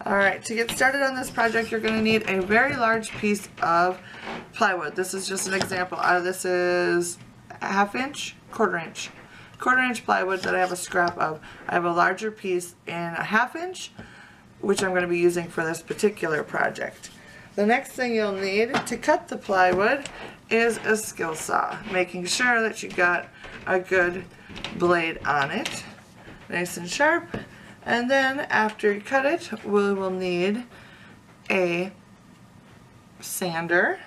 Alright, to get started on this project, you're going to need a very large piece of plywood. This is just an example. This is a half inch, quarter inch plywood that I have a scrap of. I have a larger piece in a half inch, which I'm going to be using for this particular project. The next thing you'll need to cut the plywood is a skill saw, making sure that you got a good blade on it, nice and sharp. And then after you cut it, we will need a sander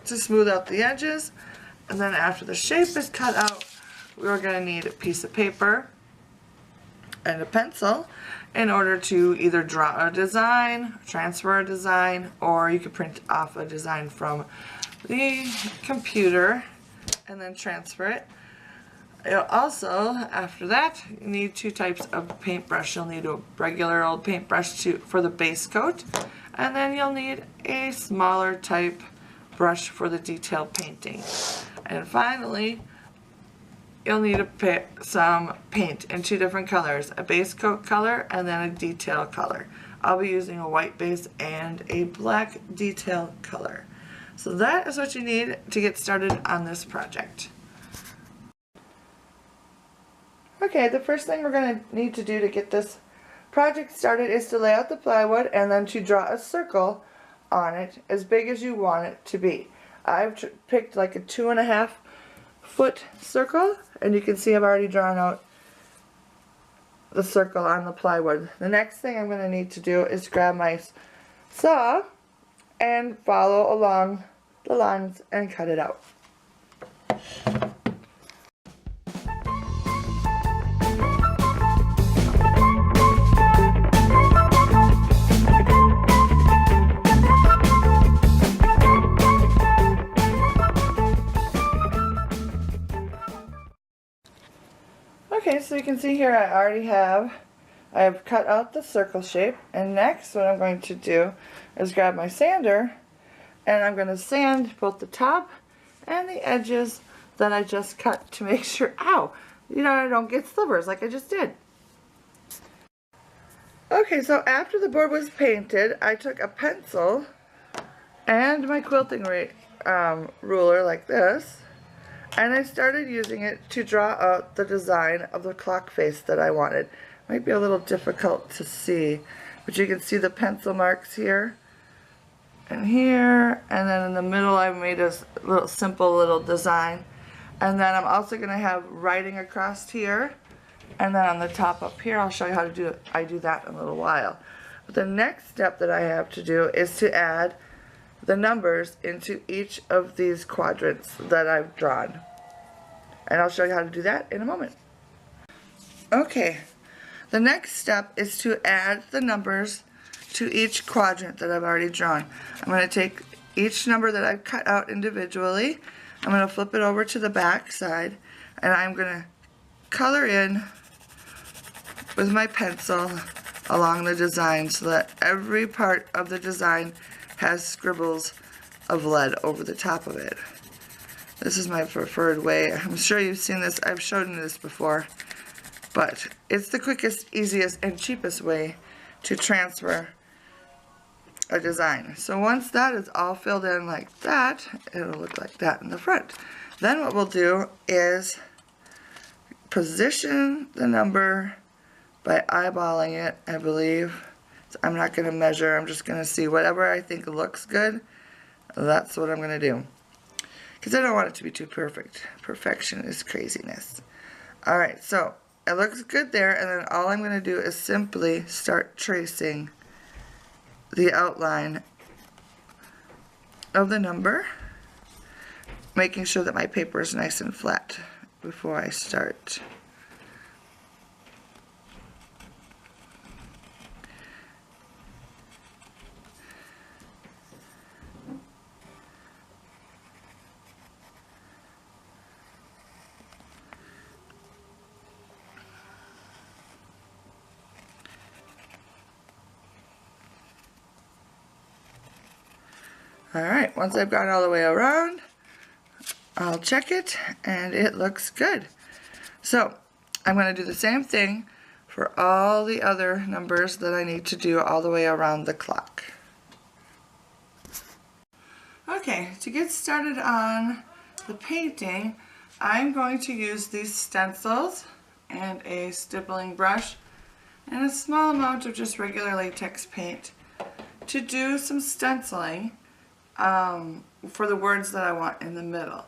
to smooth out the edges. And then after the shape is cut out, we're going to need a piece of paper and a pencil in order to either draw a design, transfer a design, or you could print off a design from the computer and then transfer it. Also, after that, you need two types of paintbrush. You'll need a regular old paintbrush for the base coat, and then you'll need a smaller type brush for the detail painting. And finally, you'll need some paint in two different colors, a base coat color and then a detail color. I'll be using a white base and a black detail color. So that is what you need to get started on this project. Okay, the first thing we're going to need to do to get this project started is to lay out the plywood and then to draw a circle on it as big as you want it to be. I've picked like a 2.5 foot circle, and you can see I've already drawn out the circle on the plywood. The next thing I'm going to need to do is grab my saw and follow along the lines and cut it out. Okay, so you can see here I have cut out the circle shape, and next what I'm going to do is grab my sander and I'm going to sand both the top and the edges that I just cut to make sure, I don't get slivers like I just did. Okay, so after the board was painted, I took a pencil and my quilting ruler like this, and I started using it to draw out the design of the clock face that I wanted. Might be a little difficult to see, but you can see the pencil marks here and here, and then in the middle I made a simple little design. And then I'm also going to have writing across here, and then on the top up here I'll show you how to do it. I do that in a little while. But the next step that I have to do is to add the numbers into each of these quadrants that I've drawn. And I'll show you how to do that in a moment. Okay, the next step is to add the numbers to each quadrant that I've already drawn. I'm going to take each number that I've cut out individually, I'm going to flip it over to the back side, and I'm going to color in with my pencil along the design so that every part of the design has scribbles of lead over the top of it. This is my preferred way. I'm sure you've seen this. I've shown you this before. But it's the quickest, easiest, and cheapest way to transfer a design. So once that is all filled in like that, it'll look like that in the front. Then what we'll do is position the number by eyeballing it, I believe. So I'm not going to measure. I'm just going to see whatever I think looks good. That's what I'm going to do. Because I don't want it to be too perfect. Perfection is craziness. Alright, so it looks good there, and then all I'm going to do is simply start tracing the outline of the number, making sure that my paper is nice and flat before I start. Alright, once I've gone all the way around, I'll check it, and it looks good. So, I'm going to do the same thing for all the other numbers that I need to do all the way around the clock. Okay, to get started on the painting, I'm going to use these stencils and a stippling brush and a small amount of just regular latex paint to do some stenciling for the words that I want in the middle.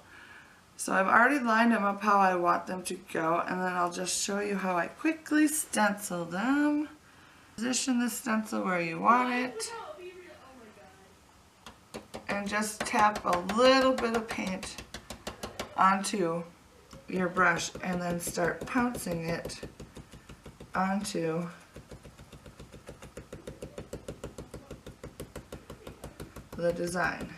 So I've already lined them up how I want them to go, and then I'll just show you how I quickly stencil them. Position the stencil where you want it, and just tap a little bit of paint onto your brush and then start pouncing it onto the design.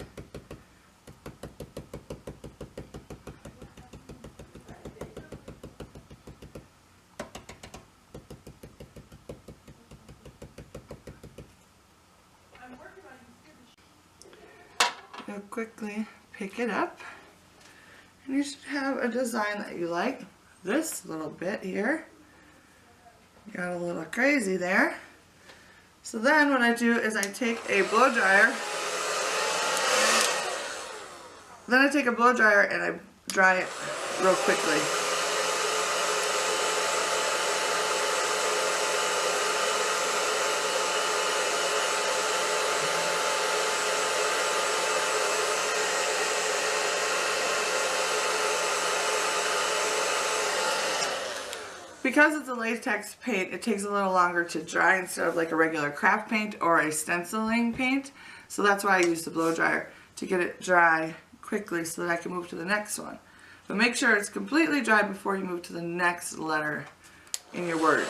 You'll quickly pick it up, and you should have a design that you like. This little bit here got a little crazy there. So then what I do is I take a blow dryer. Then I take a blow dryer and I dry it real quickly. Because it's a latex paint, it takes a little longer to dry instead of like a regular craft paint or a stenciling paint. So that's why I use the blow dryer, to get it dry quickly so that I can move to the next one. But make sure it's completely dry before you move to the next letter in your word.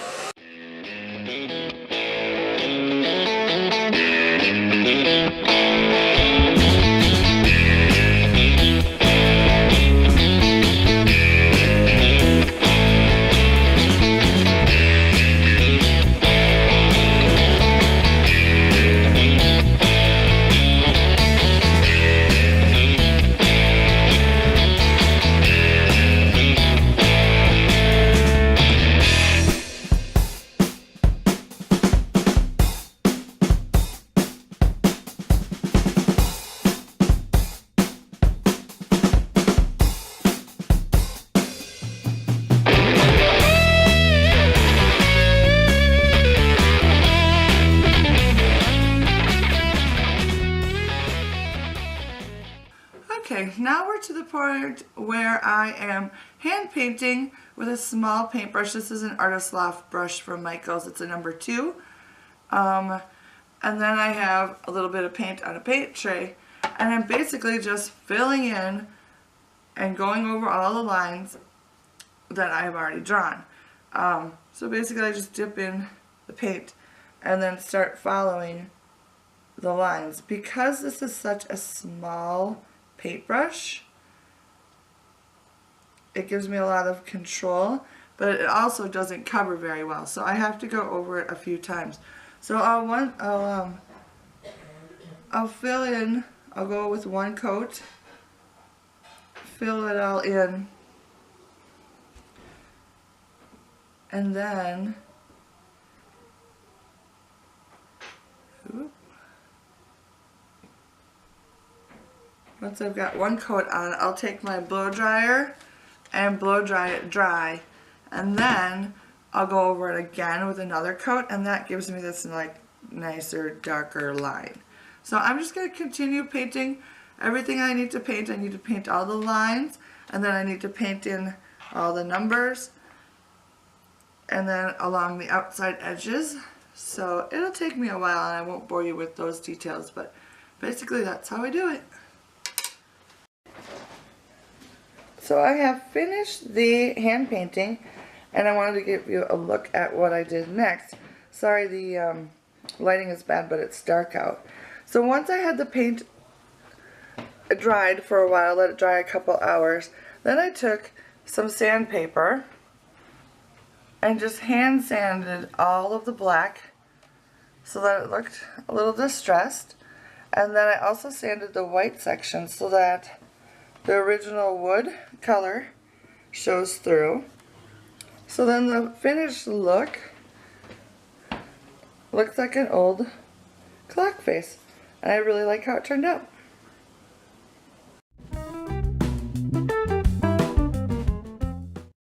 Okay, now we're to the point where I am hand painting with a small paintbrush. This is an Artist Loft brush from Michaels. It's a number 2. And then I have a little bit of paint on a paint tray. And I'm basically just filling in and going over all the lines that I've already drawn. So basically I just dip in the paint and then start following the lines. Because this is such a small paintbrush, it gives me a lot of control, but it also doesn't cover very well, so I have to go over it a few times. So I'll fill in, I'll go with one coat, fill it all in, and then once I've got one coat on, I'll take my blow dryer and blow dry it dry, and then I'll go over it again with another coat, and that gives me this like nicer, darker line. So I'm just going to continue painting everything I need to paint. I need to paint all the lines, and then I need to paint in all the numbers, and then along the outside edges. So it'll take me a while, and I won't bore you with those details, but basically that's how I do it. So I have finished the hand painting, and I wanted to give you a look at what I did next. Sorry, the lighting is bad, but it's dark out. So once I had the paint dried for a while, let it dry a couple hours, then I took some sandpaper and just hand sanded all of the black so that it looked a little distressed. And then I also sanded the white section so that the original wood color shows through. So then the finished look looks like an old clock face. And I really like how it turned out.